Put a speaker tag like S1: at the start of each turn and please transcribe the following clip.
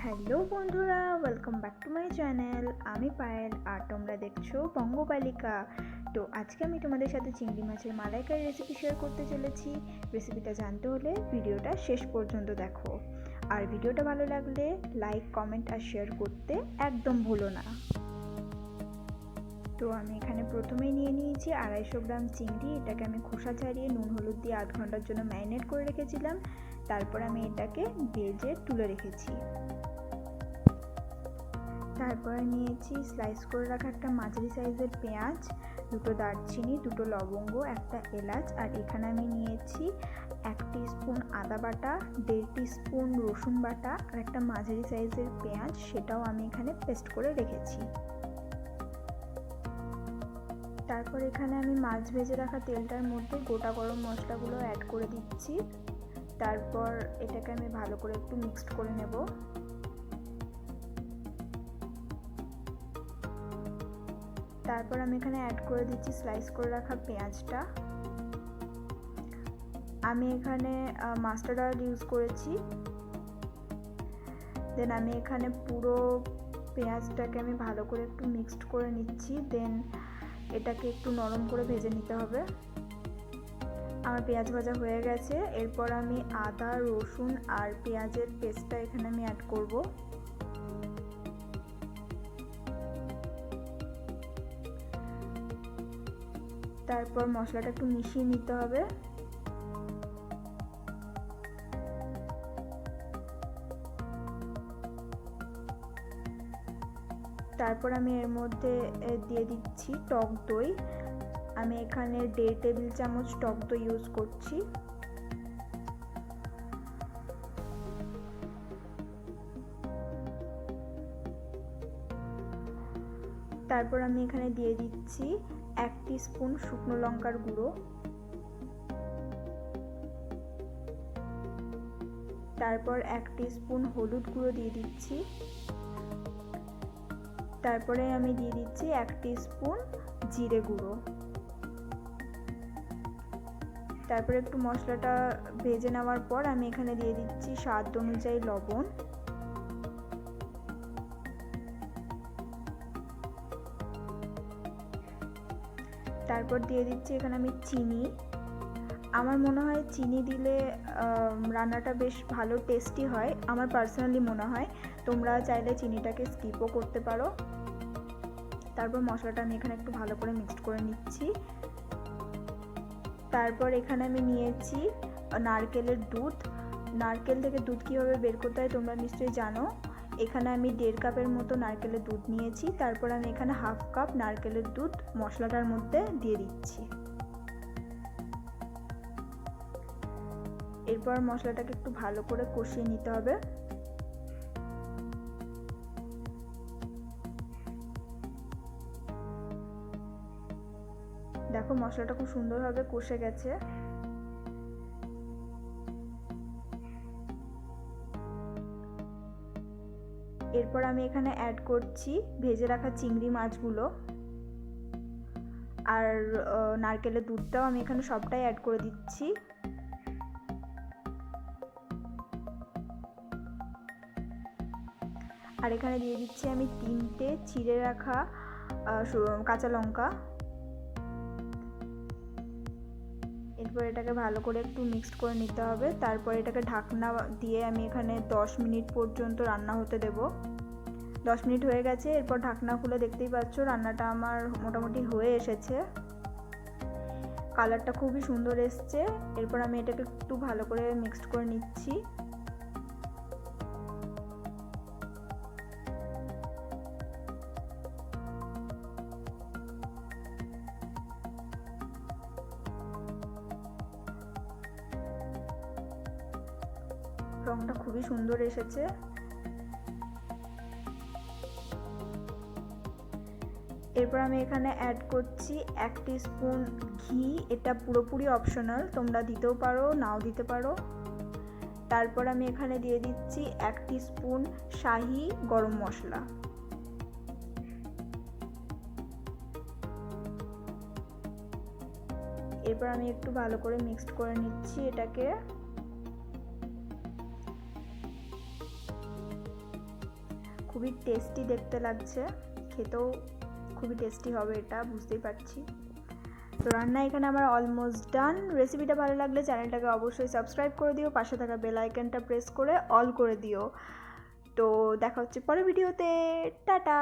S1: Hello বন্ধুরা, welcome back to my channel. আমি পায়েল আর তোমরা দেখছো বঙ্গবালিকা। তো আজকে আমি তোমাদের সাথে চিংড়ি মাছের মালাইকারি রেসিপি শেয়ার করতে চলেছি। রেসিপিটা জানতে হলে ভিডিওটা শেষ পর্যন্ত দেখো, আর ভিডিওটা ভালো লাগলে লাইক, কমেন্ট আর শেয়ার করতে একদম ভুলো না। তো আমি এখানে প্রথমেই নিয়ে নিয়েছি 250 গ্রাম চিংড়ি। এটাকে আমি খোসা ছাড়িয়ে নুন হলুদ দিয়ে 8 ঘন্টার জন্য ম্যারিনেট করে রেখেছিলাম। তারপর আমি এটাকে ভেজে তুলে রেখেছি। তারপরে নিয়েছি স্লাইস করে রাখা একটা মাঝারি সাইজের পেঁয়াজ, 2টো দারচিনি, 2টো লবঙ্গ, একটা এলাচ, আর এখানে আমি নিয়েছি 1 টিস্পুন আদা বাটা, 1.5 টিস্পুন রসুন বাটা আর একটা মাঝারি সাইজের পেঁয়াজ, সেটাও আমি এখানে পেস্ট করে রেখেছি। তারপর এখানে আমি মাছ ভেজে রাখা তেলটার মধ্যে গোটা গরম মশলাগুলো অ্যাড করে দিচ্ছি। তারপর এটাকে আমি ভালো করে একটু মিক্সড করে নেব। তারপর আমি এখানে অ্যাড করে দিচ্ছি স্লাইস করে রাখা পেঁয়াজটা। আমি এখানে মাস্টার্ড অয়েল ইউজ করেছি। দেন আমি এখানে পুরো পেঁয়াজটাকে আমি ভালো করে একটু মিক্সড করে নিচ্ছি। দেন এটাকে একটু নরম করে ভেজে নিতে হবে। আমার পেঁয়াজ ভাজা হয়ে গেছে। এরপর আমি আদা, রসুন আর পেঁয়াজের পেস্টটা এখানে আমি অ্যাড করব। তারপর মশলাটা একটু মিশিয়ে নিতে হবে। তারপর আমি এর মধ্যে দিয়ে দিচ্ছি টক দই। আমি এখানে 1.5 টেবিল চামচ টক দই ইউজ করছি। তারপর আমি এখানে দিয়ে দিচ্ছি 1 টিস্পুন শুকনো লঙ্কার গুঁড়ো। তারপর 1 টিস্পুন হলুদ গুঁড়ো দিয়ে দিচ্ছি। তারপরে আমি দিয়ে দিচ্ছি 1 টিস্পুন জিরে গুঁড়ো। তারপরে একটু মশলাটা ভেজে নেওয়ার পর আমি এখানে দিয়ে দিচ্ছি স্বাদ অনুযায়ী লবণ। তারপর দিয়ে দিচ্ছি এখানে আমি চিনি। আমার মনে হয় চিনি দিলে রান্নাটা বেশ ভালো টেস্টি হয়, আমার পার্সোনালি মনে হয়। তোমরা চাইলে চিনিটাকে স্কিপও করতে পারো। তারপর মশলাটা আমি এখানে একটু ভালো করে মিক্সড করে নিচ্ছি। তারপর এখানে আমি নিয়েছি নারকেলের দুধ। নারকেল থেকে দুধ কীভাবে বের করতে হয় তোমরা নিশ্চয়ই জানো। এখানে আমি 1.5 কাপের মতো নারকেলের দুধ নিয়েছি। তারপর আমি এখানে 1/2 কাপ নারকেলের দুধ মশলাটার মধ্যে দিয়ে দিচ্ছি। এরপর মশলাটাকে একটু ভালো করে কষিয়ে নিতে হবে। দেখো মশলাটা খুব সুন্দরভাবে কষে গেছে। এরপর আমি এখানে অ্যাড করছি ভেজে রাখা চিংড়ি মাছগুলো, আর নারকেলের দুধটাও আমি এখানে সবটাই অ্যাড করে দিচ্ছি। আর এখানে দিয়ে দিচ্ছি আমি 3টে চিড়ে রাখা কাঁচা লঙ্কা। এরপর এটাকে ভালো করে একটু মিক্সড করে নিতে হবে। তারপর এটাকে ঢাকনা দিয়ে আমি এখানে 10 মিনিট পর্যন্ত রান্না হতে দেব। 10 মিনিট হয়ে গেছে। এরপর ঢাকনা খুলে দেখতেই পাচ্ছ রান্নাটা আমার মোটামুটি হয়ে এসেছে। কালারটা খুবই সুন্দর এসছে। এরপর আমি এটাকে একটু ভালো করে মিক্সড করে নিচ্ছি। রংটা খুবই সুন্দর এসেছে। এরপর আমি এখানে অ্যাড করছি 1 টিস্পুন ঘি। এটা পুরোপুরি অপশনাল, তোমরা দিতেও পারো নাও দিতে পারো। তারপর আমি এখানে দিয়ে দিচ্ছি 1 টিস্পুন শাহি গরম মশলা। এরপর আমি একটু ভালো করে মিক্সড করে নিচ্ছি এটাকে। খুবই টেস্টি দেখতে লাগছে, খেতেও খুবই টেস্টি হবে, এটা বুঝতেই পারছি। তো রান্না এখানে আমার অলমোস্ট ডান। রেসিপিটা ভালো লাগলে চ্যানেলটাকে অবশ্যই সাবস্ক্রাইব করে দিও, পাশে থাকা বেল আইকনটা প্রেস করে অল করে দিও। তো দেখা হচ্ছে পরের ভিডিওতে, টাটা।